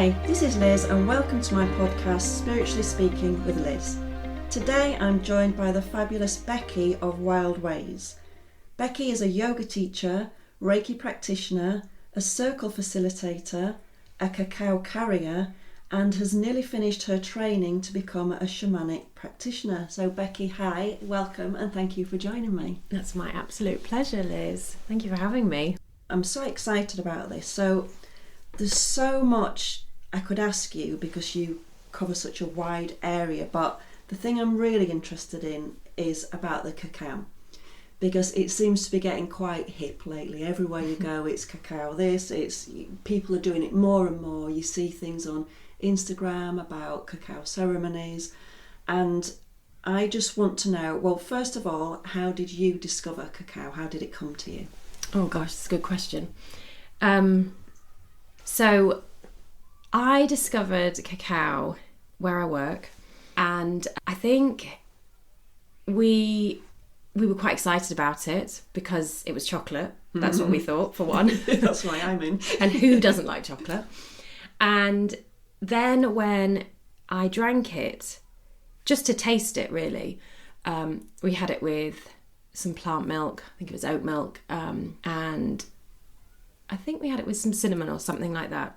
Hi, this is Liz and welcome to my podcast Spiritually Speaking with Liz. Today I'm joined by the fabulous Beccy of Wild. Beccy is a yoga teacher, Reiki practitioner, a circle facilitator, a cacao carrier, and has nearly finished her training to become a shamanic practitioner. So Beccy, hi, welcome and thank you for joining me. That's my absolute pleasure, Liz. Thank you for having me. I'm so excited about this. So there's so much I could ask you because you cover such a wide area, but the thing I'm really interested in is about the cacao, because it seems to be getting quite hip lately. Everywhere you go, it's cacao this, people are doing it more and more. You see things on Instagram about cacao ceremonies, and I just want to know, well, first of all, how did you discover cacao? How did it come to you? Oh gosh, that's a good question. So I discovered cacao where I work, and I think we were quite excited about it because it was chocolate. That's what we thought, for one. That's why I'm in. And who doesn't like chocolate? And then when I drank it, just to taste it really, we had it with some plant milk. I think it was oat milk, and I think we had it with some cinnamon or something like that.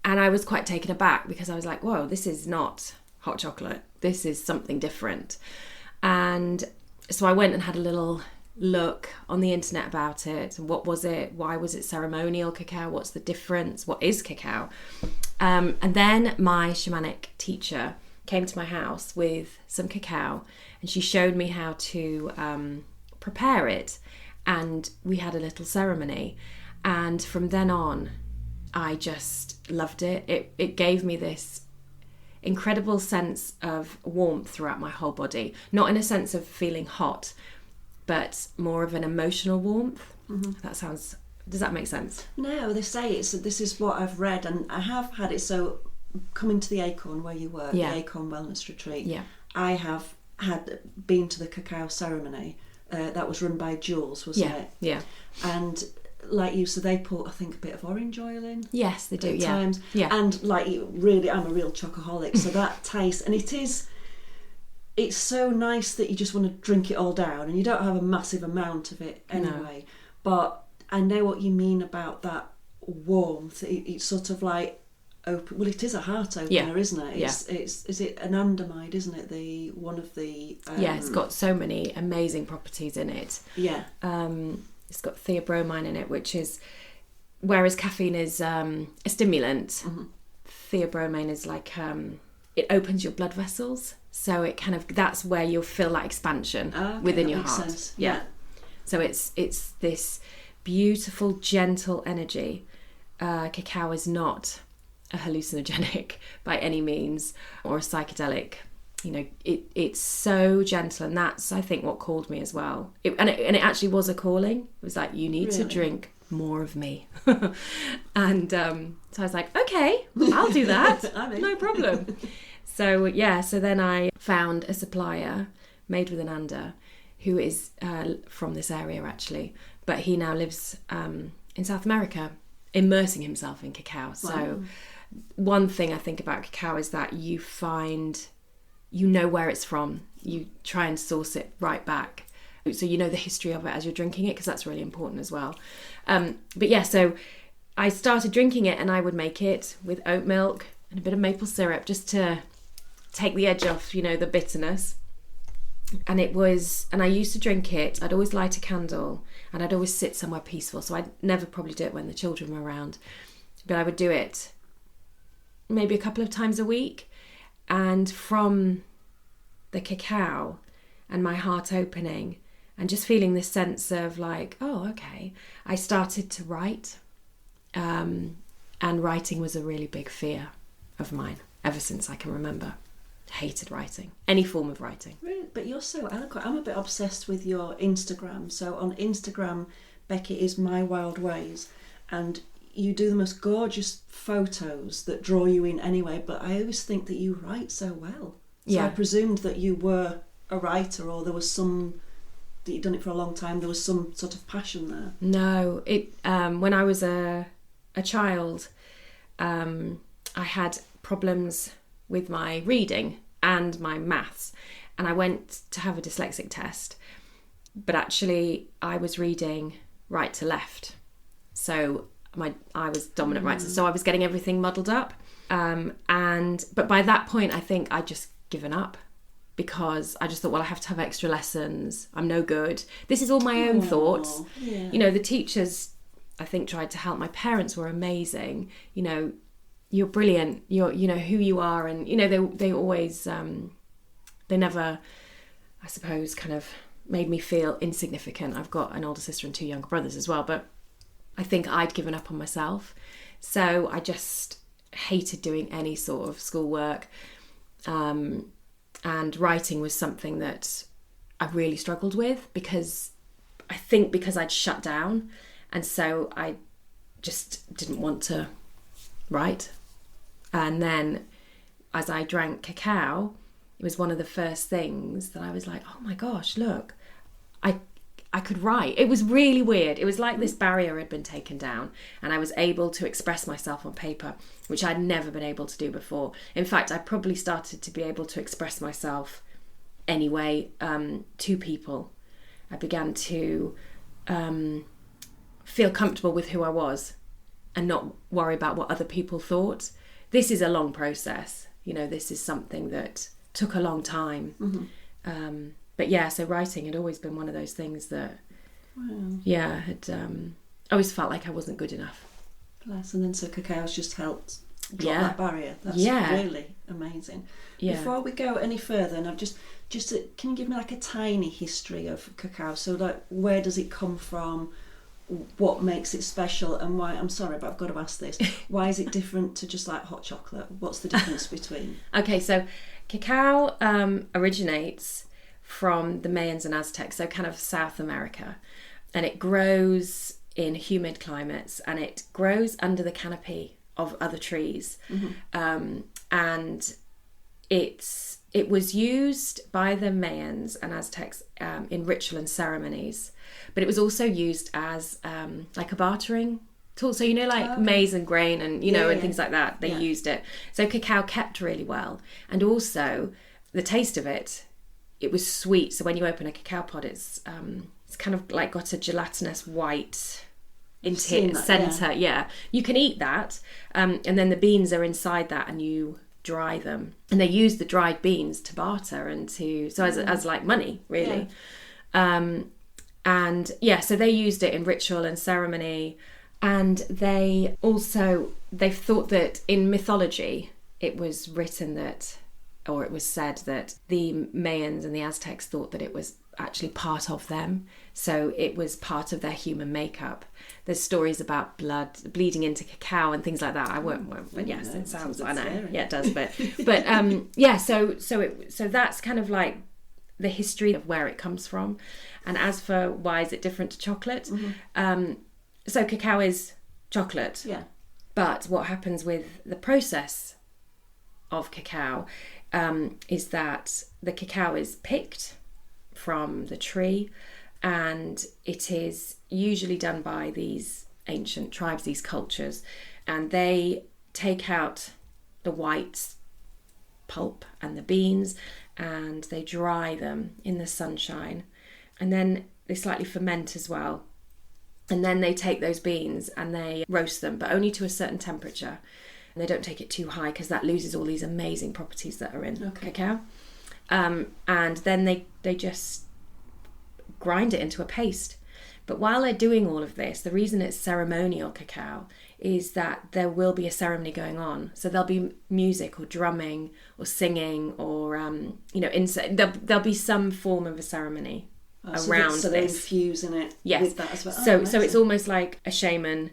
And I was quite taken aback because I was like, whoa, this is not hot chocolate. This is something different. And so I went and had a little look on the internet about it. And what was it? Why was it ceremonial cacao? What's the difference? What is cacao? And then my shamanic teacher came to my house with some cacao, and she showed me how to prepare it. And we had a little ceremony. And from then on, I just loved it. It gave me this incredible sense of warmth throughout my whole body. Not in a sense of feeling hot, but more of an emotional warmth. Mm-hmm. Does that make sense? No, they say this is what I've read, and I have had it. So coming to the Acorn where you work, the Acorn Wellness Retreat, I have been to the cacao ceremony that was run by Jules, wasn't it? Yeah. And like you, so they put, I think, a bit of orange oil in. Yes, they do. At times. Yeah. And like, really, I'm a real chocoholic, so that taste, and it's so nice that you just want to drink it all down, and you don't have a massive amount of it anyway. No. But I know what you mean about that warmth. It's sort of like open. Well, it is a heart opener, isn't it? It's is it anandamide, isn't it? It's got so many amazing properties in it. Yeah. It's got theobromine in it, which is, whereas caffeine is a stimulant, theobromine is like, it opens your blood vessels. So it kind of, that's where you'll feel that expansion within your heart. Sense. Yeah. So it's this beautiful, gentle energy. Cacao is not a hallucinogenic by any means, or a psychedelic. You know, it's so gentle, and that's, I think, what called me as well. It actually was a calling. It was like, you need to drink more of me. And so I was like, okay, I'll do that. No problem. So then I found a supplier made with Ananda, who is from this area actually, but he now lives in South America, immersing himself in cacao. Wow. So one thing I think about cacao is that you know where it's from. You try and source it right back. So you know the history of it as you're drinking it, because that's really important as well. So I started drinking it, and I would make it with oat milk and a bit of maple syrup just to take the edge off, the bitterness. And I used to drink it. I'd always light a candle, and I'd always sit somewhere peaceful. So I'd never probably do it when the children were around. But I would do it maybe a couple of times a week. And from the cacao and my heart opening and just feeling this sense of like, oh, okay, I started to write. And writing was a really big fear of mine ever since I can remember. Hated writing, any form of writing. Really? But you're so eloquent. I'm a bit obsessed with your Instagram. So on Instagram, Beccy is My Wild Ways, and you do the most gorgeous photos that draw you in anyway, but I always think that you write so well. So I presumed that you were a writer, or there was that you'd done it for a long time, there was some sort of passion there. No, when I was a child, I had problems with my reading and my maths, and I went to have a dyslexic test, but actually I was reading right to left, so I was dominant right, so I was getting everything muddled up, but by that point I think I'd just given up, because I just thought, well, I have to have extra lessons, I'm no good. This is all my own thoughts. Yeah. The teachers, I think, tried to help. My parents were amazing. You're brilliant. You're who you are, and they always they never, I suppose, kind of made me feel insignificant. I've got an older sister and 2 younger brothers as well, but I think I'd given up on myself, so I just hated doing any sort of schoolwork, and writing was something that I really struggled with, because I'd shut down, and so I just didn't want to write. And then as I drank cacao, it was one of the first things that I was like, oh my gosh, look, I could write. It was really weird. It was like this barrier had been taken down, and I was able to express myself on paper, which I'd never been able to do before. In fact, I probably started to be able to express myself anyway, to people. I began to feel comfortable with who I was and not worry about what other people thought. This is a long process. This is something that took a long time. But yeah, so writing had always been one of those things that, had always felt like I wasn't good enough. Bless. And then so cacao's just helped drop that barrier. That's really amazing. Yeah. Before we go any further, and I've just can you give me like a tiny history of cacao? So like, where does it come from? What makes it special, and why? I'm sorry, but I've got to ask this. Why is it different to just like hot chocolate? What's the difference between? Okay, so cacao originates from the Mayans and Aztecs, so kind of South America, and it grows in humid climates, and it grows under the canopy of other trees, and it was used by the Mayans and Aztecs in ritual and ceremonies, but it was also used as like a bartering tool. So maize and grain and and things like that. They used it. So cacao kept really well, and also the taste of it. It was sweet. So when you open a cacao pod, it's kind of like got a gelatinous white centre. Yeah, you can eat that, and then the beans are inside that, and you dry them, and they use the dried beans to barter and as like money, really. So they used it in ritual and ceremony, and they've thought that in mythology it was written that, or it was said that the Mayans and the Aztecs thought that it was actually part of them, so it was part of their human makeup. There's stories about blood bleeding into cacao and things like that. I won't but yes, it sounds, I know, scary. Yeah, it does, so that's kind of like the history of where it comes from. And as for why is it different to chocolate, so cacao is chocolate, but what happens with the process of cacao is that the cacao is picked from the tree, and it is usually done by these ancient tribes, these cultures, and they take out the white pulp and the beans, and they dry them in the sunshine, and then they slightly ferment as well, and then they take those beans and they roast them, but only to a certain temperature. And they don't take it too high because that loses all these amazing properties that are in cacao. And then they just grind it into a paste. But while they're doing all of this, the reason it's ceremonial cacao is that there will be a ceremony going on. So there'll be music or drumming or singing or there'll be some form of a ceremony around this. So they're infusing it with that as well. So it's almost like a shaman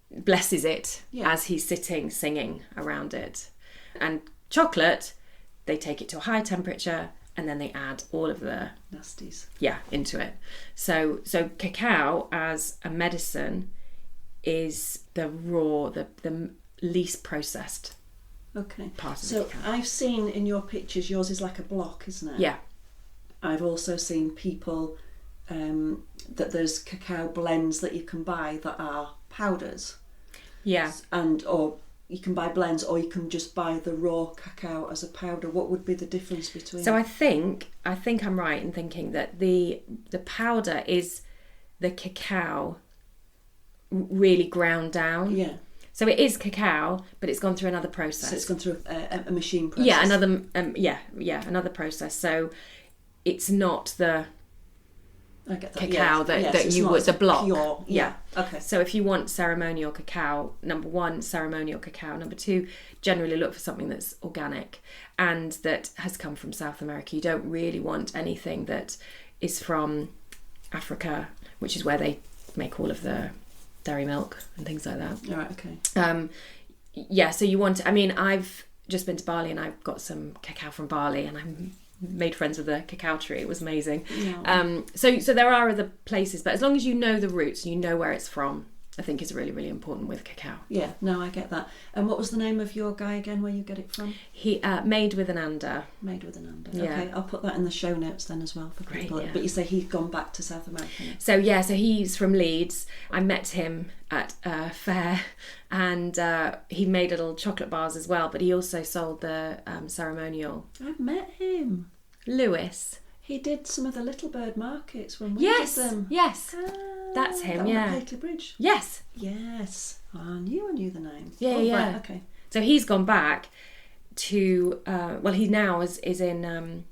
blesses it as he's sitting singing around it. And chocolate, they take it to a high temperature and then they add all of the nasties into it. So cacao as a medicine is the raw, the least processed part of the cacao. So I've seen in your pictures, yours is like a block, isn't it? Yeah. I've also seen people that there's cacao blends that you can buy that are powders. Yeah. Or you can buy blends, or you can just buy the raw cacao as a powder. What would be the difference between? So I think I'm right in thinking that the powder is the cacao really ground down. Yeah. So it is cacao, but it's gone through another process. So it's gone through a machine process. Yeah, another process. So it's not the I get that. cacao that you would, the block. Pure. Yeah. Okay. So if you want ceremonial cacao, number one, ceremonial cacao. Number two, generally look for something that's organic and that has come from South America. You don't really want anything that is from Africa, which is where they make all of the dairy milk and things like that. All right, okay. So you want... I mean, I've just been to Bali and I've got some cacao from Bali and I'm made friends with the cacao tree. It was amazing. Yeah. So there are other places, but as long as you know the roots and you know where it's from, I think is really, really important with cacao. Yeah, no, I get that. And what was the name of your guy again, where you get it from? He Made with an Under. Made with an Under. Yeah. Okay, I'll put that in the show notes then as well for people. Yeah. But you say he'd gone back to South America. So he's from Leeds. I met him at a fair, and he made little chocolate bars as well, but he also sold the ceremonial. I've met him. Lewis. He did some of the Little Bird markets when we did them. Yes, that's him. That yeah, one at Paisley Bridge. Yes, I knew the name. Yeah. Right, okay. So he's gone back to he now is in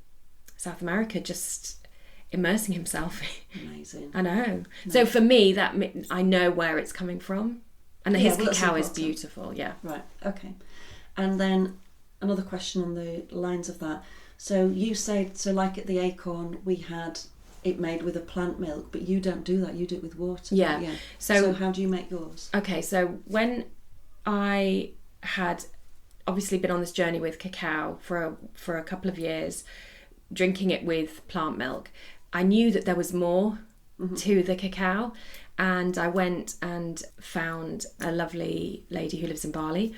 South America, just immersing himself. Amazing. I know. No. So for me, that I know where it's coming from, and his cacao is beautiful. Yeah. Right. Okay. And then another question on the lines of that. So you said, so like at the Acorn, we had it made with a plant milk, but you don't do that. You do it with water. Yeah. So how do you make yours? Okay, so when I had obviously been on this journey with cacao for a couple of years, drinking it with plant milk, I knew that there was more to the cacao, and I went and found a lovely lady who lives in Bali,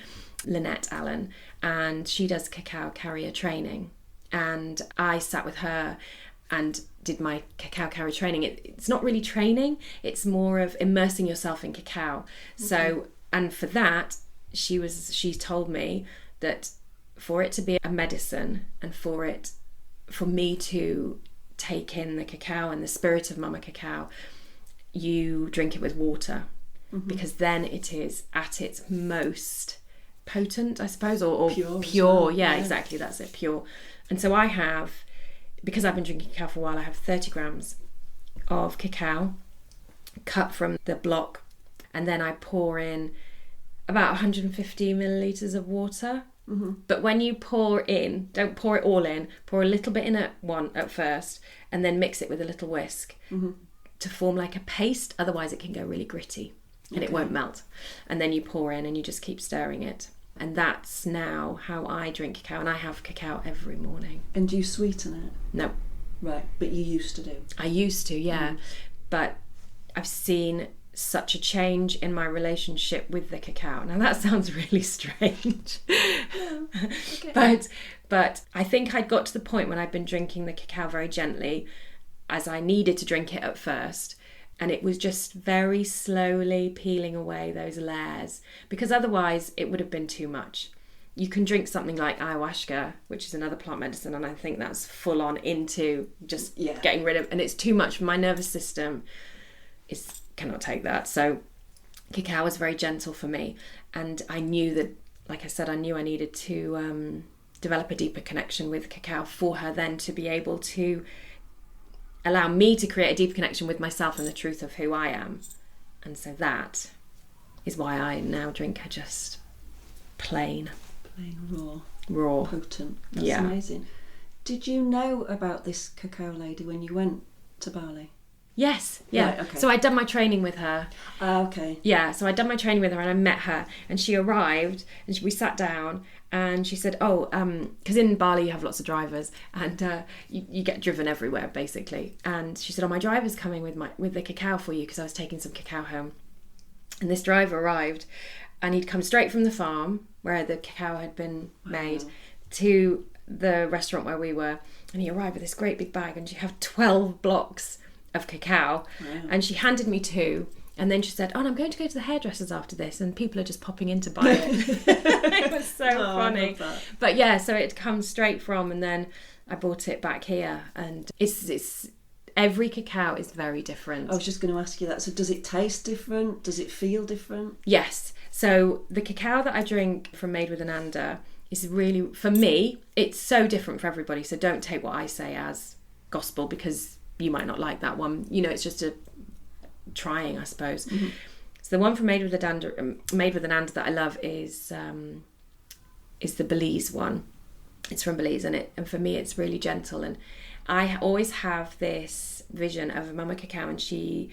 Lynette Allen, and she does cacao carrier training. And I sat with her and did my cacao carrier training. It's not really training, it's more of immersing yourself in cacao. So, and for that, she told me that for it to be a medicine and for me to take in the cacao and the spirit of Mama Cacao, you drink it with water, because then it is at its most potent, I suppose, or pure. Well. Yeah, exactly, that's it, pure. And so I have, because I've been drinking cacao for a while, I have 30 grams of cacao cut from the block, and then I pour in about 150 millilitres of water. But when you pour in, don't pour it all in, pour a little bit in at first, and then mix it with a little whisk to form like a paste, otherwise it can go really gritty and it won't melt. And then you pour in and you just keep stirring it. And that's now how I drink cacao, and I have cacao every morning. And do you sweeten it? No. Right, but you used to do? I used to, yeah. But I've seen such a change in my relationship with the cacao. Now that sounds really strange. No, okay. But I think I'd got to the point when I'd been drinking the cacao very gently, as I needed to drink it at first. And it was just very slowly peeling away those layers, because otherwise it would have been too much. You can drink something like ayahuasca, which is another plant medicine, and I think that's full on into just getting rid of, and it's too much. My nervous system cannot take that. So cacao was very gentle for me, and I knew that, like I said, I needed to develop a deeper connection with cacao for her then to be able to allow me to create a deeper connection with myself and the truth of who I am. And so that is why I now drink her just plain raw, potent. That's amazing. Did you know about this cacao lady when you went to Bali? Yes, yeah. Right, okay. So I'd done my training with her. Okay. Yeah, so I'd done my training with her and I met her, and she arrived and we sat down and she said, because in Bali you have lots of drivers and you get driven everywhere basically. And she said, my driver's coming with the cacao for you, because I was taking some cacao home. And this driver arrived and he'd come straight from the farm where the cacao had been made to the restaurant where we were, and he arrived with this great big bag, and she had 12 blocks of cacao. And she handed me 2, And then she said, "Oh, and I'm going to go to the hairdressers after this, and people are just popping in to buy it." It was so funny. I love that. But yeah, so it comes straight from, and then I bought it back here, and it's every cacao is very different. I was just going to ask you that. So does it taste different? Does it feel different? Yes. So the cacao that I drink from Made with Ananda is really, for me, it's so different for everybody. So don't take what I say as gospel, because you might not like that one. You know, it's just a trying, I suppose. Mm-hmm. So the one from Made with Ananda that I love is the Belize one. It's from Belize, and for me it's really gentle, and I always have this vision of a mama cacao, and she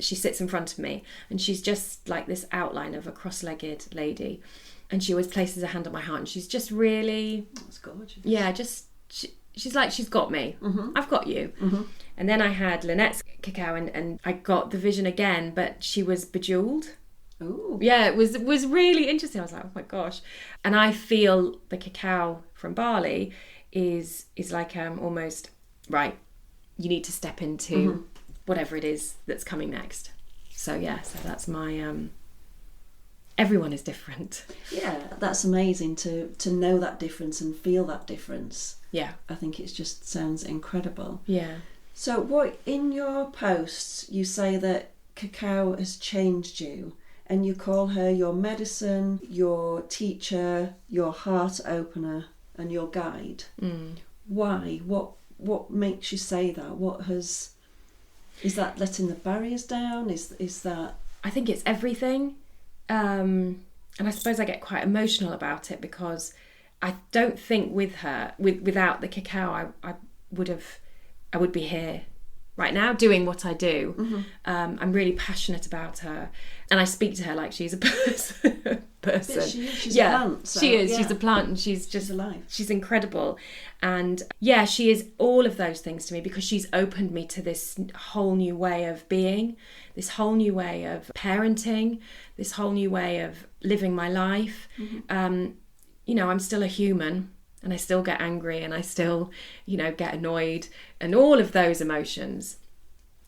sits in front of me, and she's just like this outline of a cross-legged lady, and she always places her hand on my heart, and she's just really, that's gorgeous. Yeah, she's like, she's got me. Mm-hmm. I've got you. Mm-hmm. And then I had Lynette's cacao, and I got the vision again, but she was bejeweled. Ooh. Yeah, it was really interesting. I was like, oh my gosh. And I feel the cacao from Bali is like almost, right, you need to step into mm-hmm. whatever it is that's coming next. So yeah, so that's my everyone is different. Yeah, that's amazing to know that difference and feel that difference. Yeah. I think it just sounds incredible. Yeah. So what, in your posts you say that cacao has changed you, and you call her your medicine, your teacher, your heart opener, and your guide. Mm. Why? What makes you say that? Is that letting the barriers down? Is that? I think it's everything. And I suppose I get quite emotional about it, because I don't think without the cacao I would be here right now doing what I do. Mm-hmm. I'm really passionate about her, and I speak to her like she's a person. She's a plant. So, she is. Yeah. She's a plant, and she's alive. She's incredible, and yeah, she is all of those things to me, because she's opened me to this whole new way of being, this whole new way of parenting, this whole new way of living my life. Mm-hmm. You know, I'm still a human, and I still get angry, and I still, get annoyed, and all of those emotions.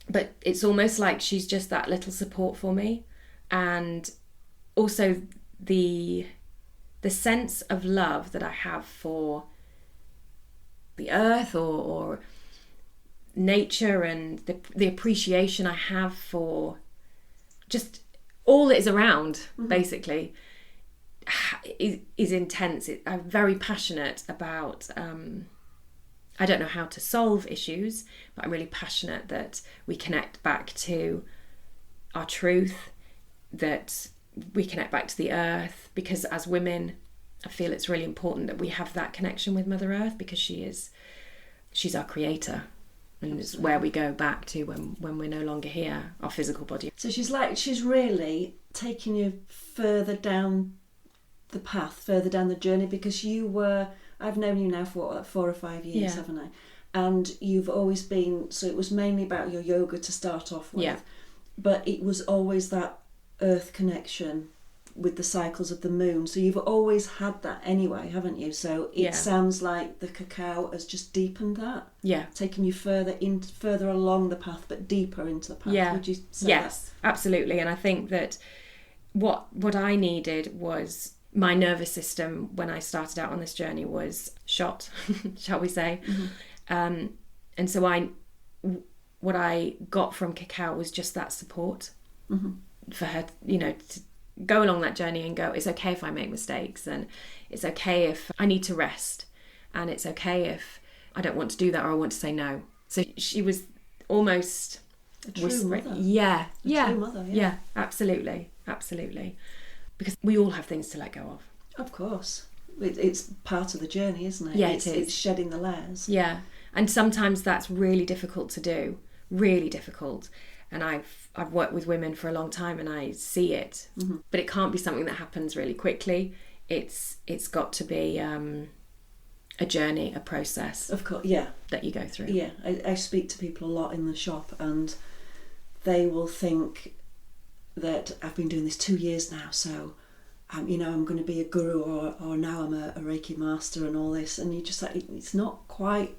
But it's almost like she's just that little support for me. And also the sense of love that I have for the earth or nature, and the appreciation I have for just all that is around, mm-hmm. basically, is intense. I'm very passionate about, I don't know how to solve issues, but I'm really passionate that we connect back to our truth, that we connect back to the earth, because as women, I feel it's really important that we have that connection with Mother Earth, because she's our creator, and it's where we go back to when we're no longer here, our physical body. So she's really taking you further down the path, further down the journey, because I've known you now for like 4 or 5 years, haven't I? And you've always been, so it was mainly about your yoga to start off with, but it was always that earth connection with the cycles of the moon. So you've always had that anyway, haven't you? So it sounds like the cacao has just deepened that. Yeah. Taken you further along the path, but deeper into the path. Yeah. Would you say yes, that? Absolutely. And I think that what I needed was, my nervous system when I started out on this journey was shot, shall we say. Mm-hmm. And so what I got from cacao was just that support, mm-hmm. for her, to go along that journey and go, it's okay if I make mistakes, and it's okay if I need to rest, and it's okay if I don't want to do that, or I want to say no. So she was almost a true mother. Yeah. True mother, yeah, absolutely. Because we all have things to let go of. Of course. It's part of the journey, isn't it? Yeah, it is. It's shedding the layers. Yeah. And sometimes that's really difficult to do. Really difficult. And I've worked with women for a long time, and I see it. Mm-hmm. But it can't be something that happens really quickly. It's got to be a journey, a process. Of course, yeah. That you go through. Yeah. I speak to people a lot in the shop, and they will think that I've been doing this 2 years now, so I'm going to be a guru, or now I'm a Reiki master and all this, and you just like, it's not quite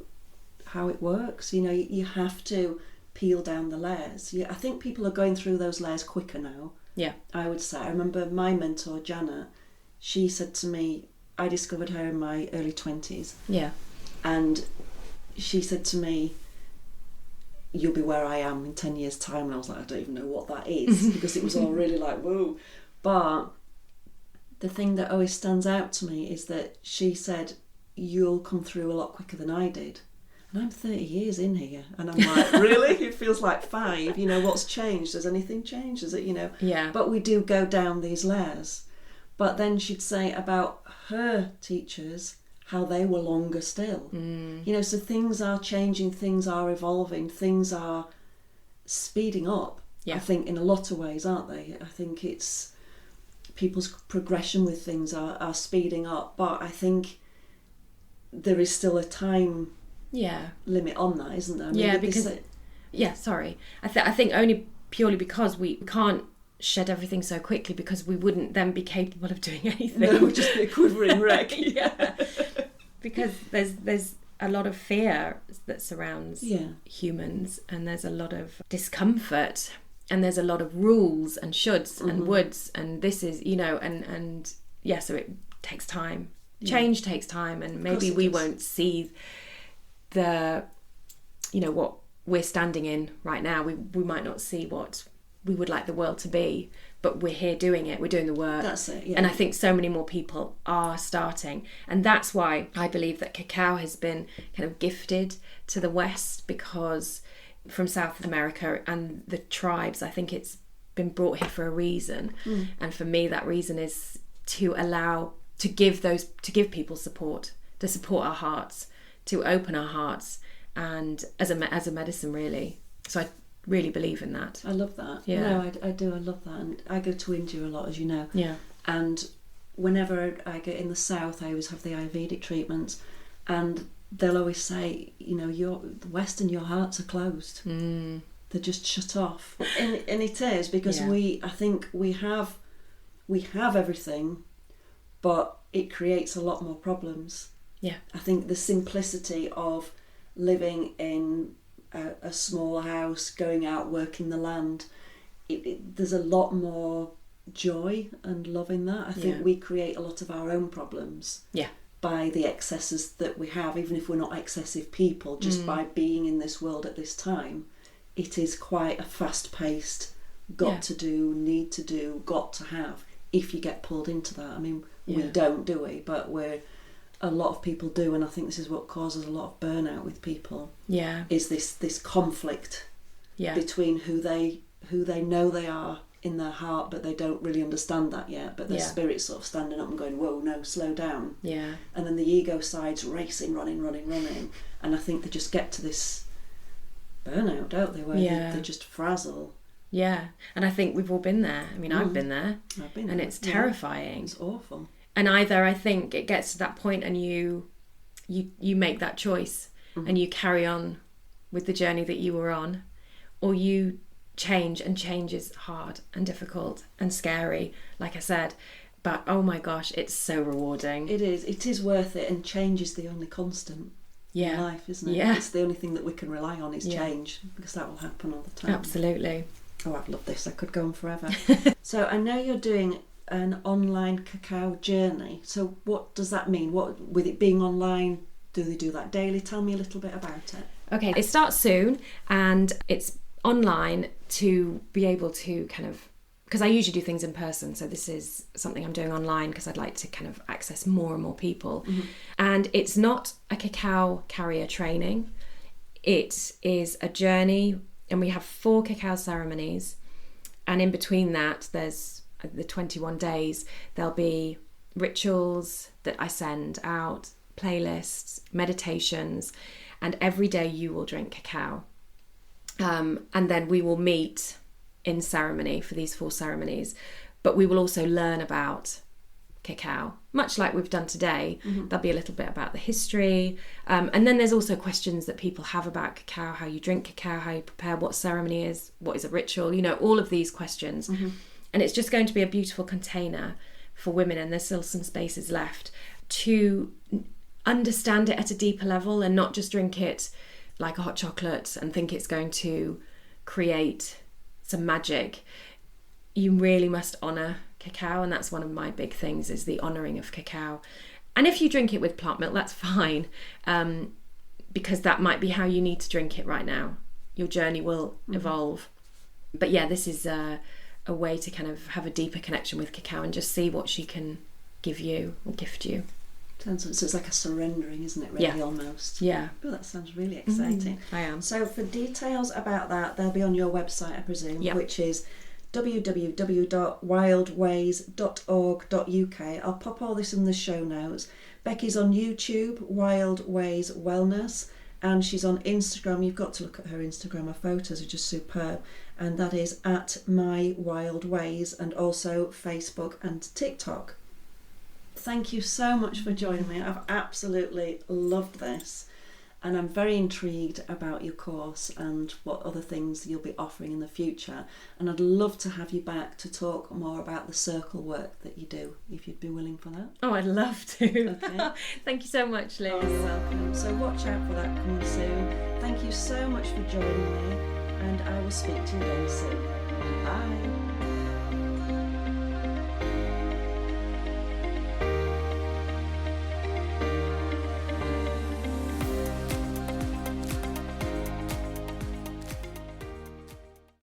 how it works. You have to peel down the layers. I think people are going through those layers quicker now. Yeah. I would say. I remember my mentor, Janet, she said to me, I discovered her in my early 20s. Yeah. And she said to me, you'll be where I am in 10 years' time. And I was like, I don't even know what that is, because it was all really like, whoa. But the thing that always stands out to me is that she said, you'll come through a lot quicker than I did. And I'm 30 years in here, and I'm like, really? It feels like 5. You know, what's changed? Has anything changed? Is it, you know? Yeah. But we do go down these layers. But then she'd say about her teachers, how they were longer still. You know, so things are changing, things are evolving, things are speeding up. I think in a lot of ways, aren't they? I think it's people's progression with things are speeding up, but I think there is still a time limit on that, isn't there? I mean, sorry. I think only purely because we can't shed everything so quickly, because we wouldn't then be capable of doing anything. No, we'd just be a quivering wreck. Because there's a lot of fear that surrounds humans, and there's a lot of discomfort, and there's a lot of rules and shoulds and woulds, and this is, you know, and so it takes time. Change takes time, and maybe we won't see the, you know, what we're standing in right now. We might not see what we would like the world to be, but we're here doing it, we're doing the work. That's it, And I think so many more people are starting, and that's why I believe that cacao has been kind of gifted to the West, because from South America and the tribes, I think it's been brought here for a reason. And for me, that reason is to give people support, to support our hearts, to open our hearts, and as a medicine, really. So I really believe in that. I love that. No, I do. I love that. And I go to India a lot, as you know. Yeah. And whenever I get in the south, I always have the Ayurvedic treatments, and they'll always say, you know, the West and your hearts are closed. They're just shut off. And it is, because I think we have everything, but it creates a lot more problems. Yeah. I think the simplicity of living in a small house, going out, working the land, there's a lot more joy and love in that. I think we create a lot of our own problems by the excesses that we have, even if we're not excessive people, just by being in this world at this time. It is quite a fast-paced, got to do, need to do, got to have, if you get pulled into that. I mean, we don't, do we? But a lot of people do, and I think this is what causes a lot of burnout with people. Is this conflict between who they know they are in their heart, but they don't really understand that yet. But their spirit's sort of standing up and going, "Whoa, no, slow down." And then the ego side's racing, running, and I think they just get to this burnout, don't they? Where they just frazzle. Yeah, and I think we've all been there. I mean, I've been there. And it's terrifying. It's awful. And either I think it gets to that point and you make that choice and you carry on with the journey that you were on, or you change, and change is hard and difficult and scary, like I said. But oh my gosh, it's so rewarding. It is worth it, and change is the only constant in life, isn't it? It's the only thing that we can rely on is change, because that will happen all the time. Absolutely. Oh, I've loved this. I could go on forever. So I know you're doing an online cacao journey. So what does that mean? What, with it being online, do they do that daily? Tell me a little bit about it. Okay, it starts soon, and it's online to be able to kind of, because I usually do things in person, so this is something I'm doing online because I'd like to kind of access more and more people. And it's not a cacao carrier training. It is a journey, and we have 4 cacao ceremonies, and in between that there's the 21 days, there'll be rituals that I send out, playlists, meditations, and every day you will drink cacao. And then we will meet in ceremony for these 4 ceremonies, but we will also learn about cacao, much like we've done today. There'll be a little bit about the history, and then there's also questions that people have about cacao, how you drink cacao, how you prepare, what ceremony is, what is a ritual, you know, all of these questions. And it's just going to be a beautiful container for women, and there's still some spaces left to understand it at a deeper level and not just drink it like a hot chocolate and think it's going to create some magic. You really must honour cacao, and that's one of my big things, is the honouring of cacao. And if you drink it with plant milk, that's fine, because that might be how you need to drink it right now. Your journey will evolve. But yeah, this is a way to kind of have a deeper connection with cacao and just see what she can give you or gift you. So it's like a surrendering, isn't it, really, almost? Yeah. Oh, that sounds really exciting. I am. So for details about that, they'll be on your website, I presume, which is www.wildways.org.uk. I'll pop all this in the show notes. Becky's on YouTube, Wild Ways Wellness, and she's on Instagram. You've got to look at her Instagram. Her photos are just superb, and that is at My Wild Ways, and also Facebook and TikTok. Thank you so much for joining me. I've absolutely loved this, and I'm very intrigued about your course and what other things you'll be offering in the future. And I'd love to have you back to talk more about the circle work that you do, if you'd be willing for that. Oh, I'd love to. Okay. Thank you so much, Liz. Oh, you're welcome. So watch out for that coming soon. Thank you so much for joining me, and I will speak to you again soon. Bye.